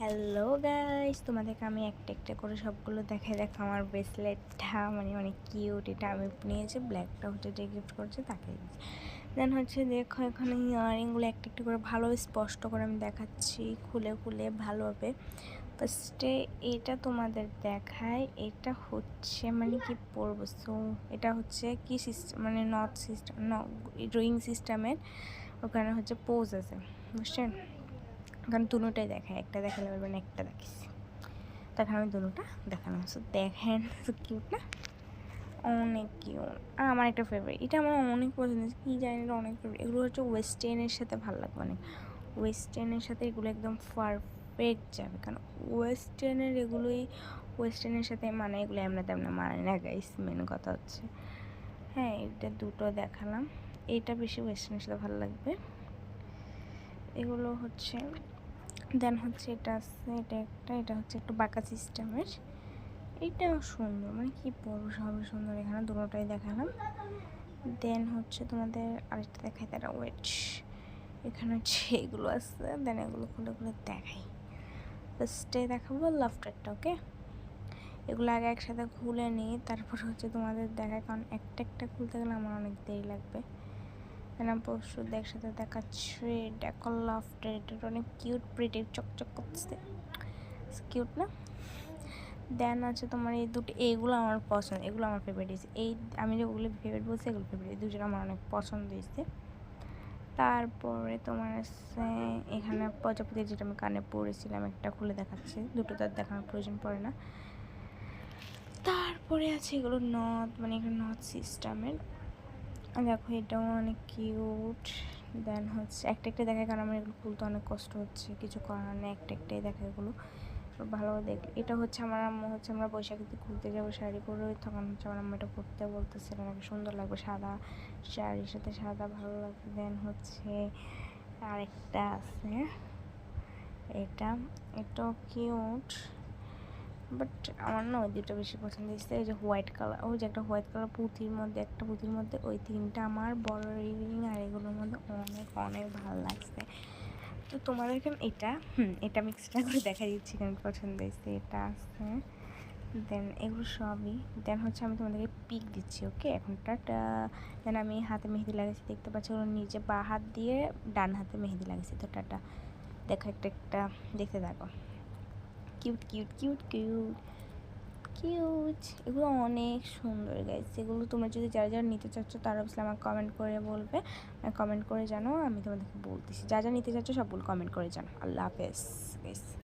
Hello guys, তোমাদেরকে আমি একটা একটা করে সবগুলো দেখাই। দেখো আমার ব্রেসলেটটা মানে অনেক কিউট। এটা আমি নিয়েছি, ব্ল্যাকটা হচ্ছে যে গিফট করছে তাকে দিয়েছি। দেন হচ্ছে দেখো এখানে ইয়ারিংগুলো একটা একটা করে ভালোভাবে স্পষ্ট করে আমি দেখাচ্ছি, খুলে খুলে ভালোভাবে। ফার্স্টে এটা তোমাদের দেখায়, এটা হচ্ছে মানে কি পরবো। সো এটা হচ্ছে কি সিস্টেম, মানে নট সিস্টেম, ড্রয়িং সিস্টেমের। ওখানে হচ্ছে পোজ আছে, বুঝছেন? কারণ দুটোটাই দেখায়, একটা দেখালে পারবেন একটা দেখিস, তখন আমি দুটোটা দেখালাম। সো দেখেন, সো কিউট না? অনেক কিউট। আর আমার একটা ফেভারিট, এটা আমার অনেক পছন্দ, কী জানি এটা অনেক ফেভারিট। এগুলো হচ্ছে ওয়েস্টার্নের সাথে ভালো লাগবে, মানে ওয়েস্টার্নের সাথে এগুলো একদম পারফেক্ট যাবে। কারণ ওয়েস্টার্নের সাথে মানে এগুলো এমনি তেমনি মানে না গাইস, মেন কথা হচ্ছে। হ্যাঁ, এটা দুটো দেখালাম, এটা বেশি ওয়েস্টার্নের সাথে ভালো লাগবে। এগুলো হচ্ছে দেন হচ্ছে এটা আছে, এটা হচ্ছে একটু বাঁকা সিস্টেমের। এটাও সুন্দর, মানে কি বলবো, সবই সুন্দর। এখানে দুটোটাই দেখালাম। দেন হচ্ছে তোমাদের আরেকটা দেখাই, তারা ওয়েট। এখানে হচ্ছে এগুলো আছে, দেন এগুলো খুলে খুলে দেখাই। ফার্স্টে দেখাবো লাফটারটা, ওকে? এগুলো আগে একসাথে খুলে নিই, তারপর হচ্ছে তোমাদের দেখায়, কারণ একটা একটা খুলতে গেলে আমার অনেক দেরি লাগবে। আমি পরশু একসাথে দেখাচ্ছি। দেখো লাফটার, এটা অনেক কিউট, প্রিটি, চকচক করতেছে, কিউট না? দেন আছে তোমার এই দুটো, এইগুলো আমার পছন্দ, এগুলো আমার ফেভারিট হয়েছে। এই আমি যেগুলো ফেভারিট বলছি এগুলো ফেভারিট, এই দুজন আমার অনেক পছন্দ হয়েছে। তারপরে তোমার আছে এখানে প্রজাপতি, যেটা আমি কানে পরেছিলাম, একটা খুলে দেখাচ্ছে, দুটো তার দেখানোর প্রয়োজন পড়ে না। তারপরে আছে এগুলো নথ, মানে এখানে নথ সিস্টেমের। দেখো এটাও অনেক কিউট। দেন হচ্ছে একটা একটা দেখায়, কারণ আমার এগুলো খুলতে অনেক কষ্ট হচ্ছে, কিছু করার নেই, একটা একটাই দেখা এগুলো ভালো দেখলে। এটা হচ্ছে আমার আম্মু, হচ্ছে আমরা বৈশাখীতে ঘুরতে যাবো শাড়ি পরে, তখন হচ্ছে আমার আম্মু এটা পরতে বলতেছিল, নাকি সুন্দর লাগবে সাদা শাড়ির সাথে, সাদা ভালো লাগবে। দেন হচ্ছে আরেকটা আছে, এটা এটাও কিউট, বাট আমার না ওই দুটো বেশি পছন্দ হয়েছে। এই যে হোয়াইট কালার, ওই যে একটা হোয়াইট কালার পুঁথির মধ্যে, একটা পুঁথির মধ্যে, ওই তিনটা আমার বড় রিং আর এগুলোর মধ্যে অনেক অনেক ভালো লাগছে। তো তোমাদেরকে এটা আমি এক্সট্রা করে দেখা দিচ্ছি, কারণ পছন্দ হয়েছে। এটা আছে, দেন এগুলো সবই। দেন হচ্ছে আমি তোমাদেরকে পিক দিচ্ছি, ওকে? এখন টাটা। দেন আমি হাতে মেহেদি লাগাইছি, দেখতে পাচ্ছি, ওগুলো নিজে বা হাত দিয়ে ডান হাতে মেহেদি লাগাইছি। তো টাটা, দেখো একটা একটা দেখতে থাকো। Cute cute cute cute cute, এগুলো অনেক সুন্দর গাইস। এগুলো তোমরা যদি যারা যারা নিতে চাচ্ছ তারা অবশ্যই আমাকে কমেন্ট করে বলবে, কমেন্ট করে জানো, আমি তোমাদেরকে বলতেছি। যা যা নিতে চাচ্ছ সবগুলো কমেন্ট করে জানো। আল্লাহ হাফেজ গাইস।